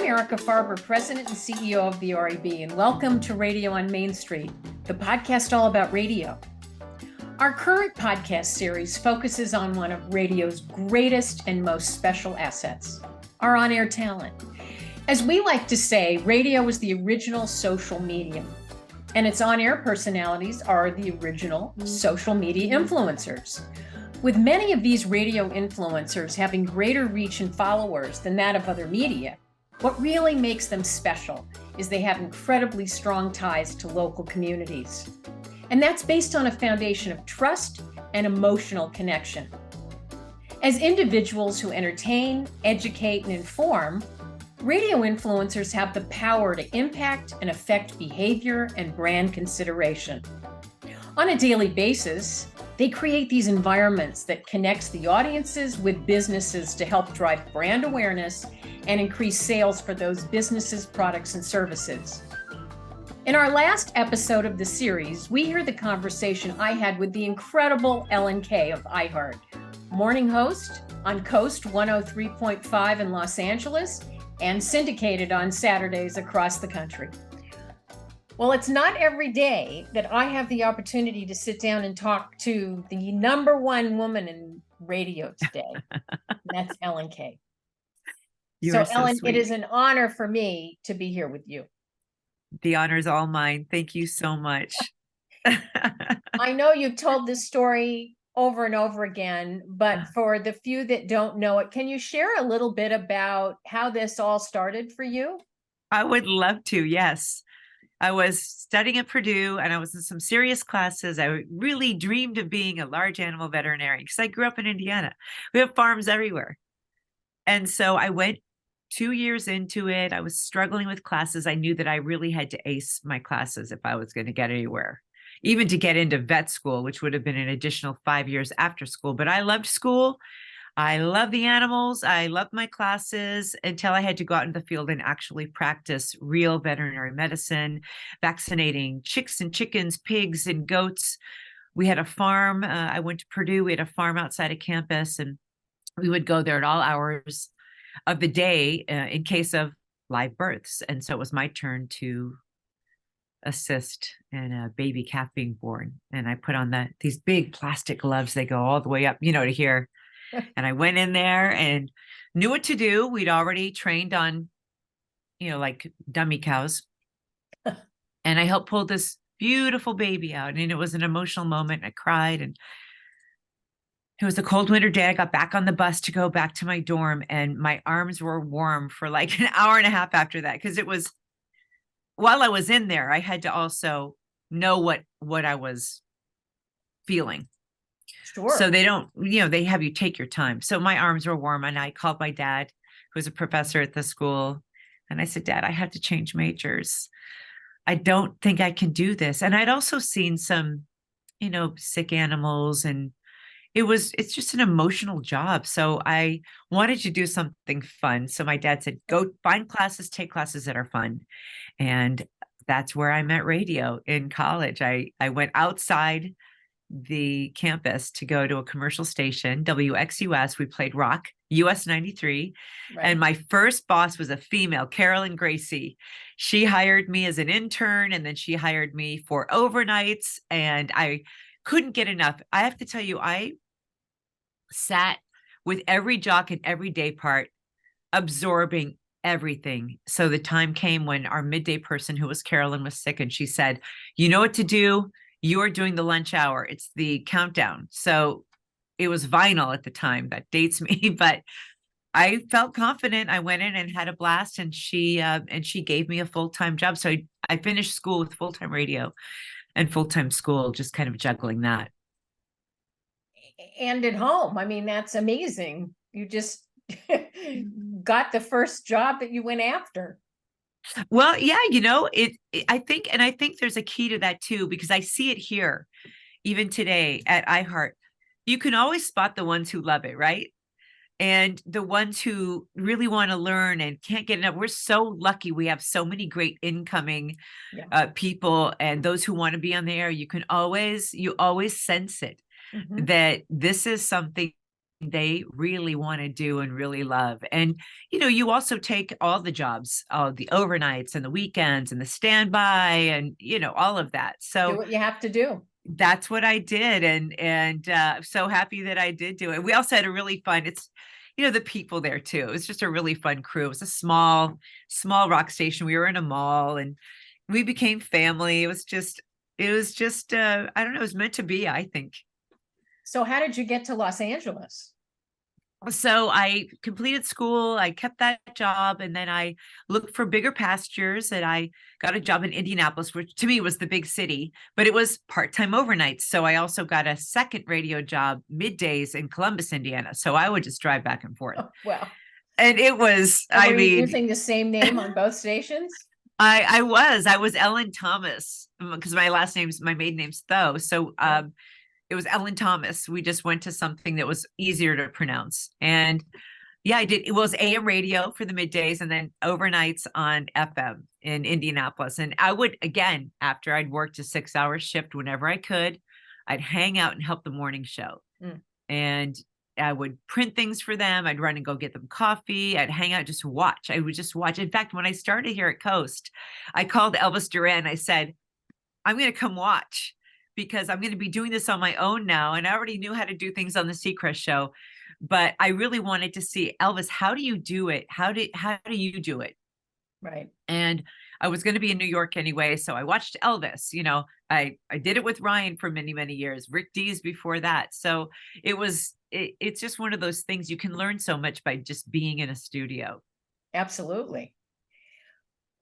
Erica Farber, President and CEO of the RAB, and welcome to Radio on Main Street, the podcast all about radio. Our current podcast series focuses on one of radio's greatest and most special assets, our on-air talent. As we like to say, radio is the original social medium, and its on-air personalities are the original social media influencers. With many of these radio influencers having greater reach and followers than that of other media, what really makes them special is they have incredibly strong ties to local communities. And that's based on a foundation of trust and emotional connection. As individuals who entertain, educate, and inform, radio influencers have the power to impact and affect behavior and brand consideration. On a daily basis, they create these environments that connects the audiences with businesses to help drive brand awareness and increase sales for those businesses, products, and services. In our last episode of the series, we hear the conversation I had with the incredible Ellen Kay of iHeart, morning host on KOST 103.5 in Los Angeles and syndicated on Saturdays across the country. Well, it's not every day that I have the opportunity to sit down and talk to the number one woman in radio today. That's Ellen Kay. So Ellen, sweet. It is an honor for me to be here with you. The honor is all mine. Thank you so much. I know you've told this story over and over again, but for the few that don't know it, can you share a little bit about how this all started for you? I would love to, yes. I was studying at Purdue and I was in some serious classes. I really dreamed of being a large animal veterinarian because I grew up in Indiana. We have farms everywhere. And so I went 2 years into it. I was struggling with classes. I knew that I really had to ace my classes if I was going to get anywhere, even to get into vet school, which would have been an additional 5 years after school. But I loved school. I love the animals. I loved my classes until I had to go out in the field and actually practice real veterinary medicine, vaccinating chicks and chickens, pigs and goats. We had a farm. I went to Purdue. We had a farm outside of campus, and we would go there at all hours of the day in case of live births. And so it was my turn to assist in a baby calf being born. And I put on these big plastic gloves. They go all the way up, to here. And I went in there and knew what to do. We'd already trained on, like dummy cows. And I helped pull this beautiful baby out. And it was an emotional moment. I cried. And it was a cold winter day. I got back on the bus to go back to my dorm. And my arms were warm for like an hour and a half after that. Because it was, while I was in there, I had to also know what I was feeling. Sure. So they don't, they have you take your time. So my arms were warm and I called my dad, who was a professor at the school. And I said, Dad, I have to change majors. I don't think I can do this. And I'd also seen some, sick animals, and it's just an emotional job. So I wanted to do something fun. So my dad said, go find classes, take classes that are fun. And that's where I met radio in college. I went outside the campus to go to a commercial station, WXUS. We played rock, US 93. Right. And my first boss was a female, Carolyn Gracie. She hired me as an intern, and then she hired me for overnights, and I couldn't get enough. I have to tell you, I sat with every jock and every day part, absorbing everything. So the time came when our midday person, who was Carolyn, was sick, and she said, you know what to do? You're doing the lunch hour. It's the countdown. So it was vinyl at the time. That dates me, but I felt confident. I went in and had a blast, and she gave me a full-time job. So I finished school with full-time radio and full-time school, just kind of juggling that. And at home. I mean, that's amazing. You just got the first job that you went after. Well, yeah, I think there's a key to that too, because I see it here, even today at iHeart. You can always spot the ones who love it, right? And the ones who really want to learn and can't get enough. We're so lucky. We have so many great incoming people, and those who want to be on the air. You always sense it, that this is something they really want to do and really love. And, you also take all the jobs, all the overnights and the weekends and the standby and, all of that. Do So what you have to do. that's what I did. And I'm so happy that I did do it. We also had a really fun, the people there too. It was just a really fun crew. It was a small rock station. We were in a mall and we became family. I don't know, it was meant to be, I think. So how did you get to Los Angeles? So I completed school, I kept that job, and then I looked for bigger pastures, and I got a job in Indianapolis, which to me was the big city, but it was part-time overnight. So I also got a second radio job middays in Columbus, Indiana. So I would just drive back and forth. Oh, wow. And it was, And were you using the same name on both stations? I was Ellen Thomas, because my maiden name's Tho. So it was Ellen Thomas. We just went to something that was easier to pronounce. And yeah, I did. It was AM radio for the middays and then overnights on FM in Indianapolis. And I would, again, after I'd worked a 6-hour shift, whenever I could, I'd hang out and help the morning show. And I would print things for them. I'd run and go get them coffee. I'd hang out, just watch. I would just watch. In fact, when I started here at KOST, I called Elvis Duran. I said, I'm going to come watch, because I'm going to be doing this on my own now. And I already knew how to do things on the Seacrest show, but I really wanted to see, Elvis, how do you do it? How do you do it? Right. And I was going to be in New York anyway. So I watched Elvis, I did it with Ryan for many, many years, Rick Dees before that. So it's just one of those things, you can learn so much by just being in a studio. Absolutely.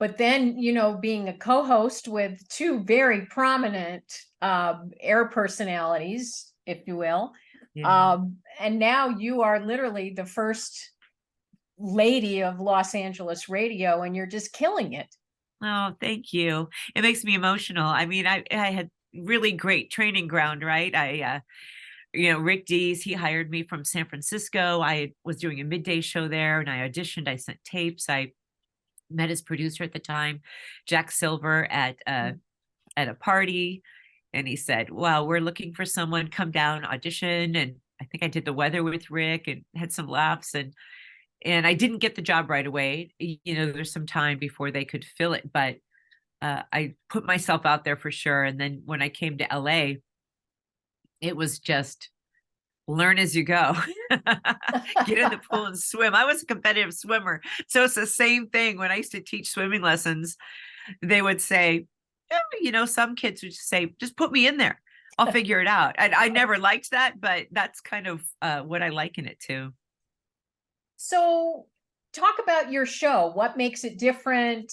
But then, being a co-host with two very prominent air personalities, if you will. Yeah. And now you are literally the first lady of Los Angeles radio, and you're just killing it. Oh, thank you. It makes me emotional. I mean, I had really great training ground, right? Rick Dees, he hired me from San Francisco. I was doing a midday show there and I auditioned, I sent tapes. I met his producer at the time, Jack Silver, at a party. And he said, well, we're looking for someone, come down, audition. And I think I did the weather with Rick and had some laughs. And I didn't get the job right away. There's some time before they could fill it, but I put myself out there for sure. And then when I came to LA, it was just learn as you go. Get in the pool and swim. I was a competitive swimmer. So it's the same thing. When I used to teach swimming lessons, they would say, some kids would say, just put me in there. I'll figure it out. And I never liked that, but that's kind of what I liken it to. So talk about your show. What makes it different?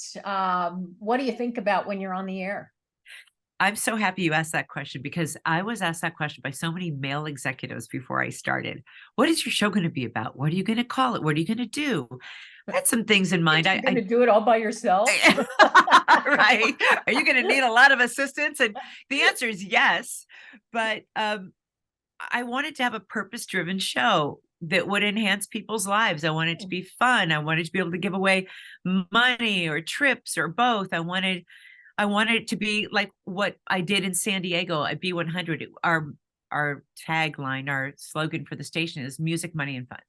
What do you think about when you're on the air? I'm so happy you asked that question, because I was asked that question by so many male executives before I started. What is your show going to be about? What are you going to call it? What are you going to do? I had some things in mind. You're going to do it all by yourself? Right. Are you going to need a lot of assistance? And the answer is yes. But I wanted to have a purpose-driven show that would enhance people's lives. I wanted it to be fun. I wanted to be able to give away money or trips or both. I wanted it to be like what I did in San Diego at B100. Our tagline, our slogan for the station is music, money, and fun.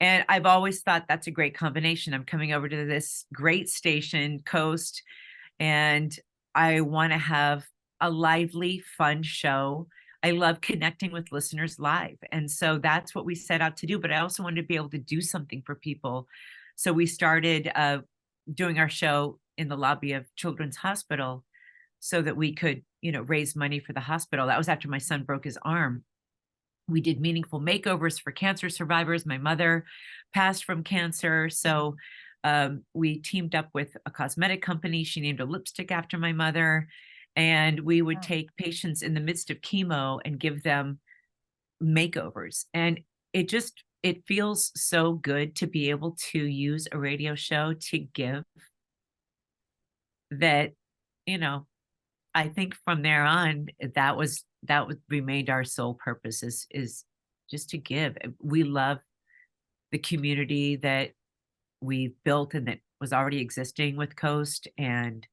And I've always thought that's a great combination. I'm coming over to this great station, KOST, and I want to have a lively, fun show. I love connecting with listeners live. And so that's what we set out to do. But I also wanted to be able to do something for people. So we started doing our show in the lobby of Children's Hospital so that we could, raise money for the hospital. That was after my son broke his arm. We did meaningful makeovers for cancer survivors. My mother passed from cancer. So we teamed up with a cosmetic company. She named a lipstick after my mother. And we would take patients in the midst of chemo and give them makeovers. And it feels so good to be able to use a radio show to give that, I think from there on, that remained our sole purpose is just to give. We love the community that we built and that was already existing with KOST. And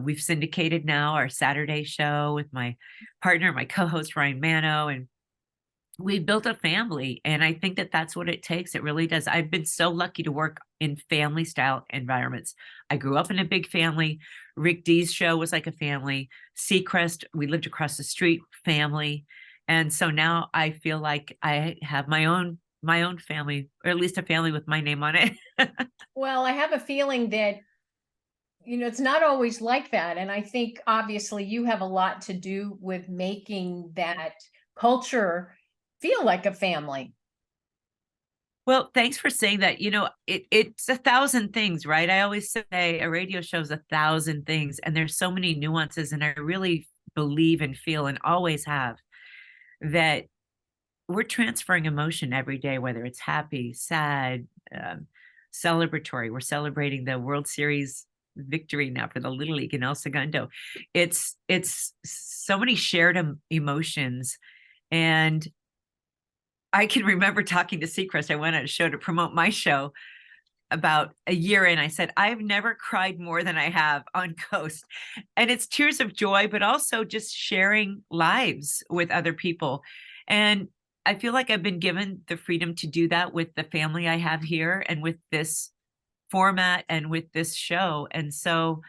we've syndicated now our Saturday show with my partner, my co-host Ryan Mano, and we built a family, and I think that that's what it takes. It really does. I've been so lucky to work in family style environments. I grew up in a big family. Rick D's show was like a family. Seacrest, we lived across the street, family. And so now I feel like I have my own family, or at least a family with my name on it. Well, I have a feeling that, it's not always like that. And I think obviously you have a lot to do with making that culture feel like a family. Well, thanks for saying that. It's a thousand things, right? I always say a radio show is a thousand things, and there's so many nuances. And I really believe and feel, and always have, that we're transferring emotion every day, whether it's happy, sad, celebratory. We're celebrating the World Series victory now for the Little League in El Segundo. It's so many shared emotions. And I can remember talking to Seacrest. I went on a show to promote my show about a year in. I said, I've never cried more than I have on KOST. And it's tears of joy, but also just sharing lives with other people. And I feel like I've been given the freedom to do that with the family I have here, and with this format, and with this show. And so,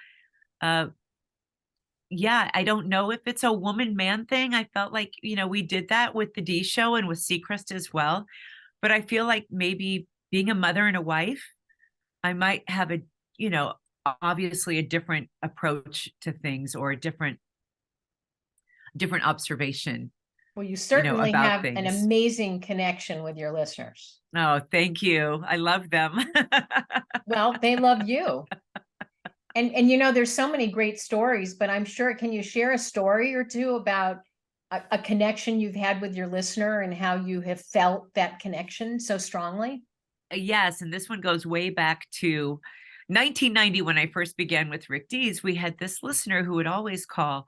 yeah, I don't know if it's a woman man thing. I felt like, we did that with the D show and with Seacrest as well. But I feel like maybe being a mother and a wife, I might have obviously a different approach to things, or a different observation, Well, you certainly about have an things. amazing connection with your listeners. Oh, thank you. I love them. Well, they love you. And there's so many great stories, but I'm sure, can you share a story or two about a connection you've had with your listener and how you have felt that connection so strongly? Yes, and this one goes way back to 1990 when I first began with Rick Dees. We had this listener who would always call.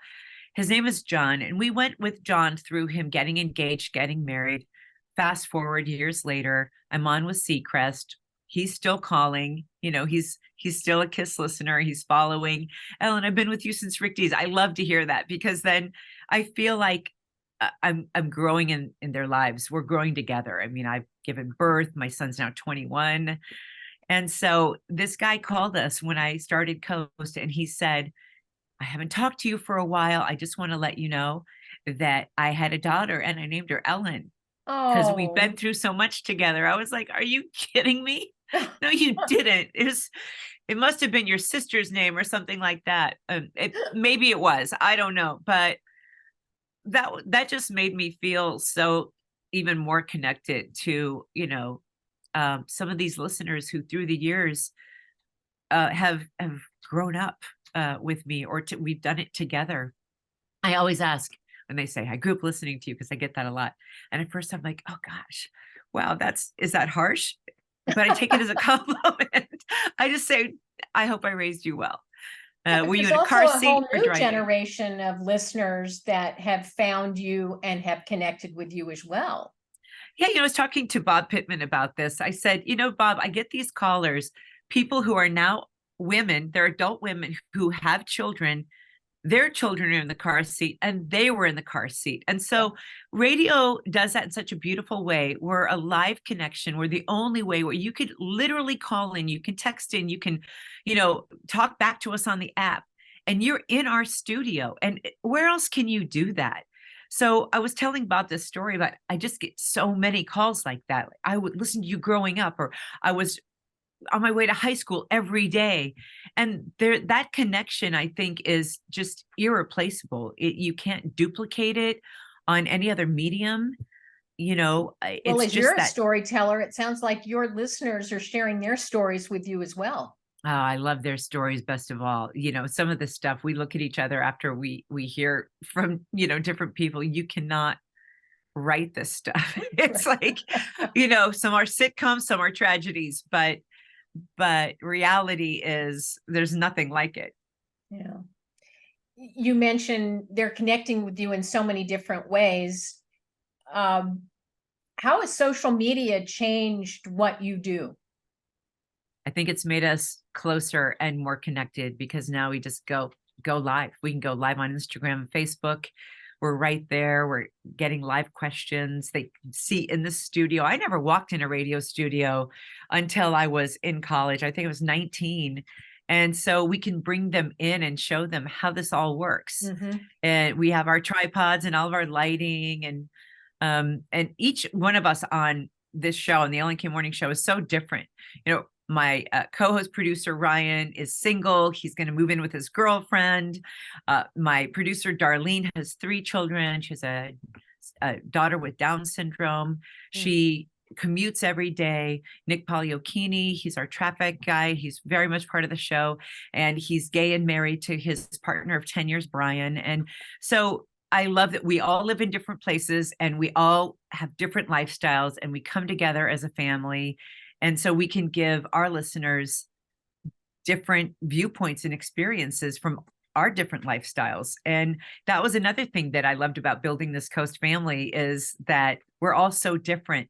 His name is John, and we went with John through him getting engaged, getting married. Fast forward years later, I'm on with Seacrest. He's still calling. He's still a KISS listener. He's following. Ellen, I've been with you since Rick Dees. I love to hear that, because then I feel like I'm growing in their lives. We're growing together. I mean, I've given birth. My son's now 21. And so this guy called us when I started KOST, and he said, I haven't talked to you for a while. I just want to let you know that I had a daughter, and I named her Ellen, because we've been Oh, through so much together. I was like, are you kidding me? No, you didn't. It must have been your sister's name or something like that. Maybe it was. I don't know. But that just made me feel so even more connected to, some of these listeners who through the years have grown up with me, or we've done it together. I always ask when they say, I grew up listening to you, because I get that a lot. And at first I'm like, oh gosh, wow, is that harsh? But I take it as a compliment. I just say, I hope I raised you well. yeah, but Were you there's in a also car a whole seat or new driving? generation of listeners that have found you and have connected with you as well. Yeah, I was talking to Bob Pittman about this. I said, Bob, I get these callers, people who are now women, they're adult women who have children. Their children are in the car seat, and they were in the car seat. And Yeah. so radio does that in such a beautiful way. We're a live connection. We're the only way where you could literally call in, you can text in, you can, talk back to us on the app, and you're in our studio. And where else can you do that? So I was telling Bob this story about, I just get so many calls like that. I would listen to you growing up, or I was on my way to high school every day. And that connection, I think, is just irreplaceable. You can't duplicate it on any other medium. Well, It's as you're just a that. storyteller, it sounds like your listeners are sharing their stories with you as well. Oh, I love their stories best of all. Some of the stuff, we look at each other after we hear from, different people. You cannot write this stuff. It's like, some are sitcoms, some are tragedies, but reality is there's nothing like it. Yeah. You mentioned they're connecting with you in so many different ways. Um, how has social media changed what you do? I think it's made us closer and more connected, because now we just go live. We can go live on Instagram and Facebook. we're right there. We're getting live questions. They can see in the studio. I never walked in a radio studio until I was in college. I think I was 19. And so we can bring them in and show them how this all works. And we have our tripods and all of our lighting, and each one of us on this show, on the Ellen K Morning Show, is so different. My co-host producer Ryan is single. He's going to move in with his girlfriend. My producer Darlene has 3 children. She has a daughter with Down syndrome. She commutes every day. Nick Pagliocchini, he's our traffic guy. He's very much part of the show, and he's gay and married to his partner of 10 years, Brian. And so I love that we all live in different places and we all have different lifestyles, and we come together as a family. And so we can give our listeners different viewpoints and experiences from our different lifestyles. And that was another thing that I loved about building this KOST family, is that we're all so different,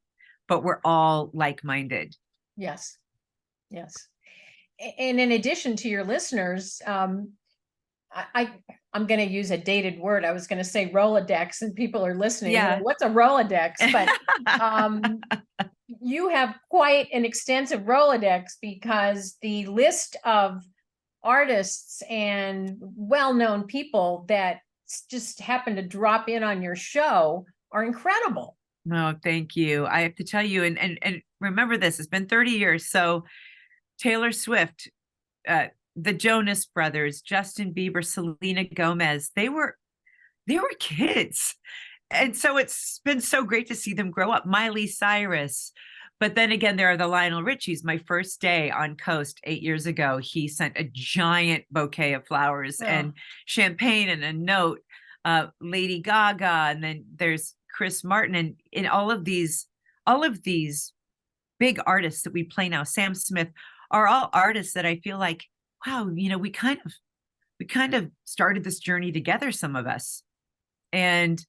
but we're all like-minded. Yes. And in addition to your listeners, I'm going to use a dated word. I was going to say Rolodex, and people are listening. Yeah. What's a Rolodex? But you have quite an extensive Rolodex, because the list of artists and well-known people that just happen to drop in on your show are incredible. No, thank you. I have to tell you, and remember this, it's been 30 years. So Taylor Swift, the Jonas Brothers, Justin Bieber, Selena Gomez, they were kids. And so it's been so great to see them grow up. Miley Cyrus. But then again, there are the Lionel Richies. My first day on KOST 8 years ago, he sent a giant bouquet of flowers and champagne and a note. Lady Gaga, and then there's Chris Martin, and in all of these big artists that we play now, Sam Smith, are all artists that I feel like, wow, we kind of started this journey together, some of us. And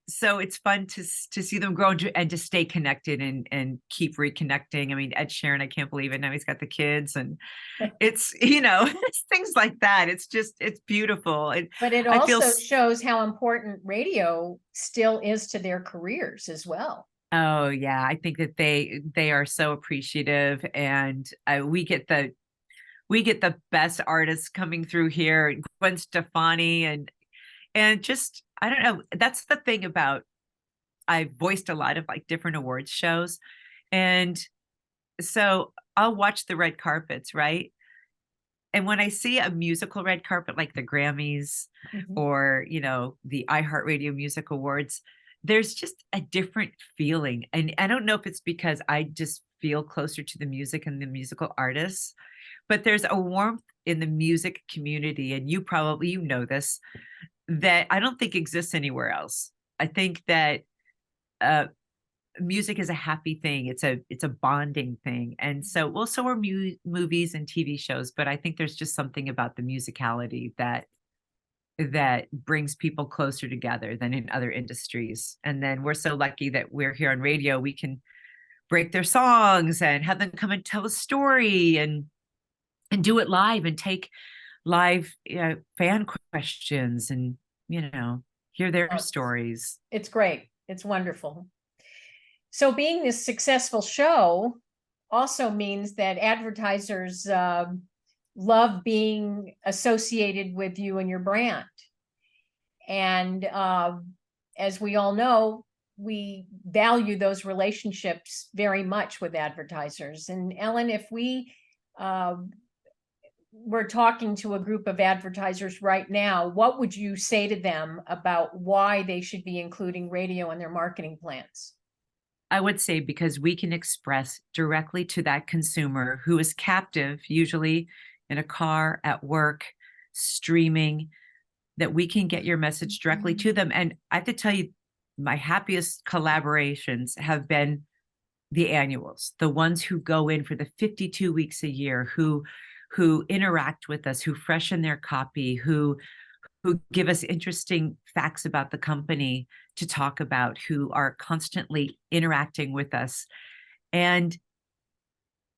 so it's fun to see them grow and to stay connected and keep reconnecting. I mean, Ed Sheeran, I can't believe it. Now he's got the kids, and it's, it's things like that. It's beautiful. But it also shows how important radio still is to their careers as well. Oh yeah. I think that they are so appreciative, and we get the best artists coming through here, Gwen Stefani, and just, I don't know. That's the thing about, I've voiced a lot of like different awards shows. And so I'll watch the red carpets, right? And when I see a musical red carpet, like the Grammys or, the iHeartRadio Music Awards, there's just a different feeling. And I don't know if it's because I just feel closer to the music and the musical artists, but there's a warmth in the music community. And you probably, this, that I don't think exists anywhere else. I think that music is a happy thing. It's a bonding thing. And so are movies and TV shows, but I think there's just something about the musicality that brings people closer together than in other industries. And then we're so lucky that we're here on radio. We can break their songs and have them come and tell a story and do it live and take live fan questions and, hear their stories. It's great. It's wonderful. So being this successful show also means that advertisers love being associated with you and your brand. And as we all know, we value those relationships very much with advertisers. And Ellen, if we're talking to a group of advertisers right now, what would you say to them about why they should be including radio in their marketing plans? I would say because we can express directly to that consumer who is captive, usually in a car, at work, streaming, that we can get your message directly to them. And I have to tell you, my happiest collaborations have been the annuals, the ones who go in for the 52 weeks a year, who interact with us, who freshen their copy, who give us interesting facts about the company to talk about, who are constantly interacting with us. And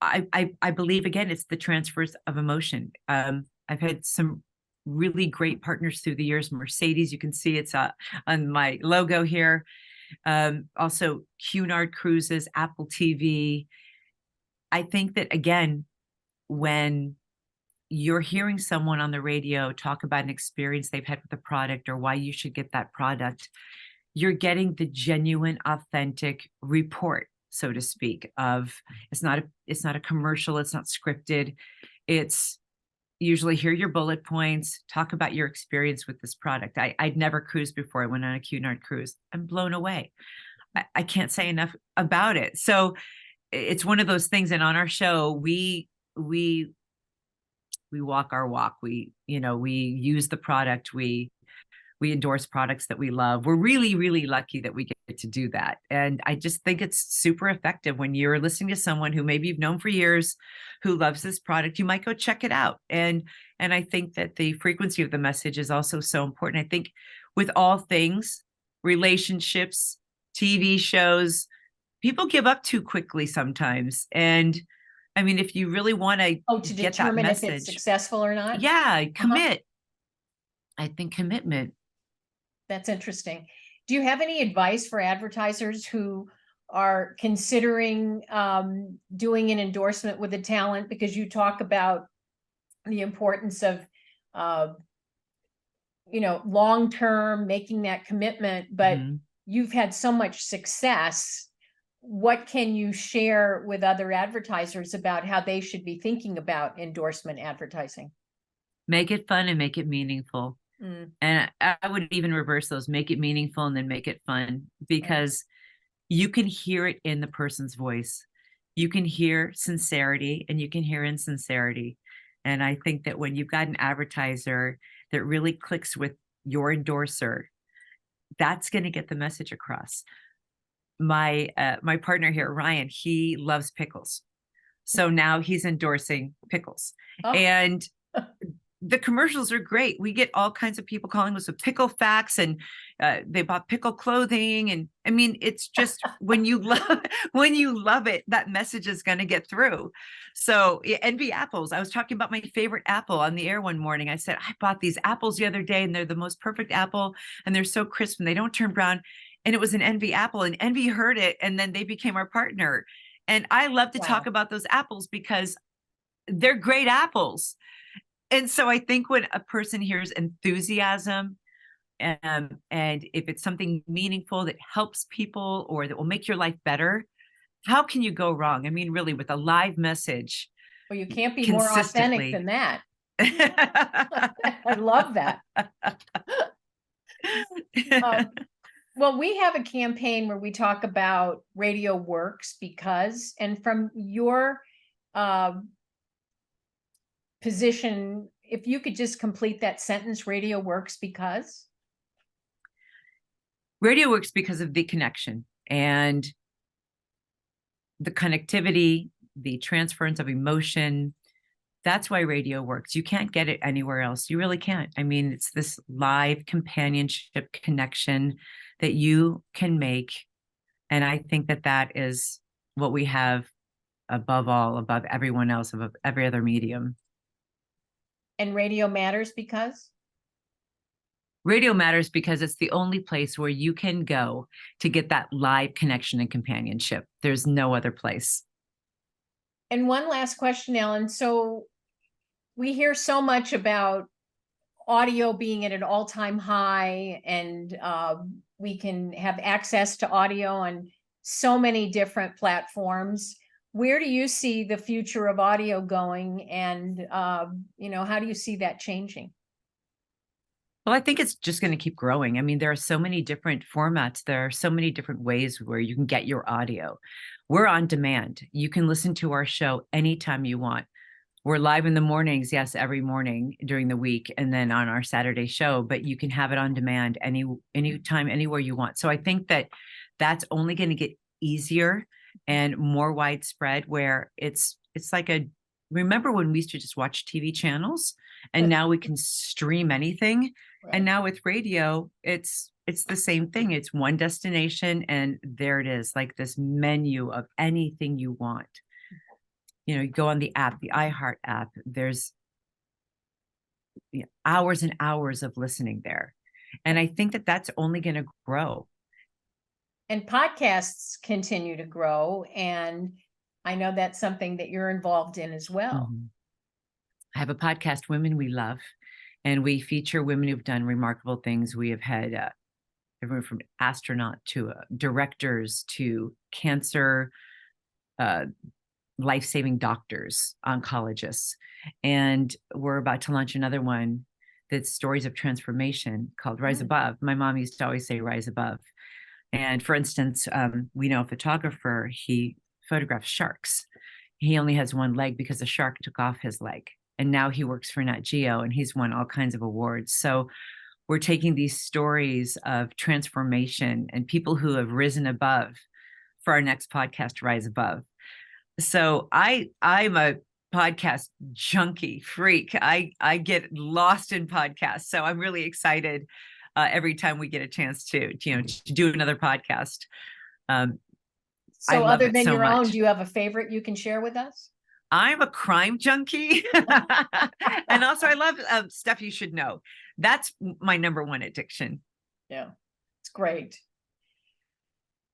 I believe, again, it's the transfers of emotion. I've had some really great partners through the years. Mercedes, you can see it's on my logo here. Also Cunard Cruises, Apple TV. I think that, again, when you're hearing someone on the radio talk about an experience they've had with the product or why you should get that product, you're getting the genuine, authentic report, so to speak, of it's not a commercial, it's not scripted. It's usually hear your bullet points, talk about your experience with this product. I'd never cruised before. I went on a Cunard cruise. I'm blown away. I can't say enough about it. So it's one of those things. And on our show, we walk our walk. We use the product. We endorse products that we love. We're really, really lucky that we get to do that. And I just think it's super effective when you're listening to someone who maybe you've known for years, who loves this product. You might go check it out. And I think that the frequency of the message is also so important. I think with all things, relationships, TV shows, people give up too quickly sometimes. And I mean, if you really want to get determine that message, if it's successful or not. Yeah, commit. I think commitment. That's interesting. Do you have any advice for advertisers who are considering doing an endorsement with a talent? Because you talk about the importance of, long-term, making that commitment, but you've had so much success. What can you share with other advertisers about how they should be thinking about endorsement advertising? Make it fun and make it meaningful. And I would even reverse those, make it meaningful and then make it fun, because you can hear it in the person's voice. You can hear sincerity and you can hear insincerity. And I think that when you've got an advertiser that really clicks with your endorser, that's going to get the message across. My partner here, Ryan, he loves pickles. So now he's endorsing pickles. And the commercials are great. We get all kinds of people calling us with pickle facts, and they bought pickle clothing. And I mean, it's just when you love it, that message is going to get through. So envy apples. I was talking about my favorite apple on the air one morning. I said, I bought these apples the other day and they're the most perfect apple and they're so crisp and they don't turn brown. And it was an Envy apple, and Envy heard it and then they became our partner. And I love to talk about those apples because they're great apples. And so I think when a person hears enthusiasm, and if it's something meaningful that helps people or that will make your life better, how can you go wrong? I mean, really, with a live message. Well, you can't be more authentic than that. I love that. Well, we have a campaign where we talk about radio works because, and from your position, if you could just complete that sentence, radio works because? Radio works because of the connection and the connectivity, the transference of emotion. That's why radio works. You can't get it anywhere else. You really can't. I mean, it's this live companionship connection that you can make. And I think that that is what we have above all, above everyone else, above every other medium. And radio matters because? Radio matters because it's the only place where you can go to get that live connection and companionship. There's no other place. And one last question, Ellen. So we hear so much about audio being at an all-time high, and we can have access to audio on so many different platforms. Where do you see the future of audio going? And, how do you see that changing? Well, I think it's just going to keep growing. I mean, there are so many different formats. There are so many different ways where you can get your audio. We're on demand. You can listen to our show anytime you want. We're live in the mornings, yes, every morning during the week, and then on our Saturday show, but you can have it on demand anytime, anywhere you want. So I think that that's only going to get easier and more widespread, where it's like remember when we used to just watch TV channels, and now we can stream anything. Right. And now with radio, it's the same thing. It's one destination and there it is, like this menu of anything you want. You go on the app, the iHeart app, there's hours and hours of listening there. And I think that that's only going to grow. And podcasts continue to grow. And I know that's something that you're involved in as well. Mm-hmm. I have a podcast, Women We Love, and we feature women who've done remarkable things. We have had everyone from astronaut to directors to cancer, life-saving doctors, oncologists. And we're about to launch another one that's stories of transformation called Rise Above. My mom used to always say Rise Above. And for instance, we know a photographer, he photographs sharks. He only has one leg because a shark took off his leg. And now he works for Nat Geo and he's won all kinds of awards. So we're taking these stories of transformation and people who have risen above for our next podcast, Rise Above. So I'm a podcast junkie freak. I get lost in podcasts. So I'm really excited every time we get a chance to do another podcast. So other than your own, do you have a favorite you can share with us? I'm a crime junkie. And also I love stuff you should know. That's my number one addiction. Yeah, it's great.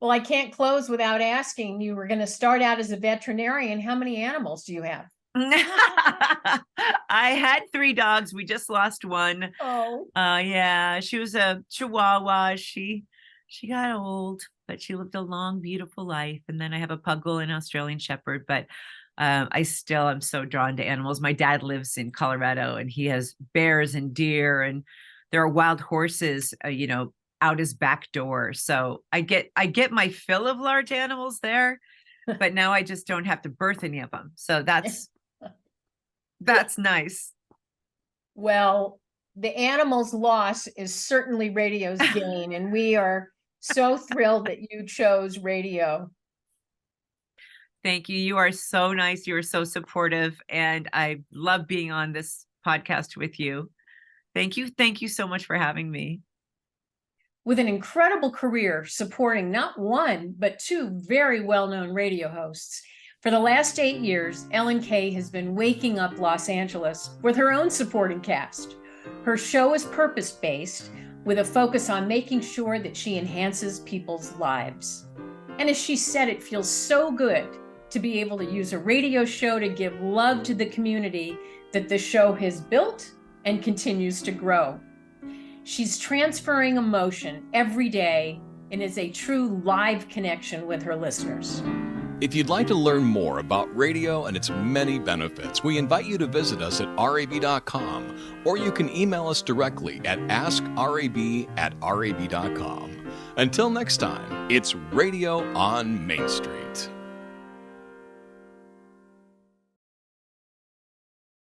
Well, I can't close without asking, you were going to start out as a veterinarian. How many animals do you have? I had 3 dogs. We just lost one. Oh, yeah, she was a Chihuahua. She got old, but she lived a long, beautiful life. And then I have a Puggle and Australian Shepherd, but I still am so drawn to animals. My dad lives in Colorado and he has bears and deer, and there are wild horses, out his back door. So I get my fill of large animals there, but now I just don't have to birth any of them. So that's nice. Well, the animal's loss is certainly radio's gain, and we are so thrilled that you chose radio. Thank you. You are so nice. You are so supportive, and I love being on this podcast with you. Thank you. Thank you so much for having me. With an incredible career supporting not one, but 2 very well-known radio hosts, for the last 8 years, Ellen Kay has been waking up Los Angeles with her own supporting cast. Her show is purpose-based, with a focus on making sure that she enhances people's lives. And as she said, it feels so good to be able to use a radio show to give love to the community that the show has built and continues to grow. She's transferring emotion every day and is a true live connection with her listeners. If you'd like to learn more about radio and its many benefits, we invite you to visit us at rab.com, or you can email us directly at askrab@rab.com. Until next time, it's Radio on Main Street.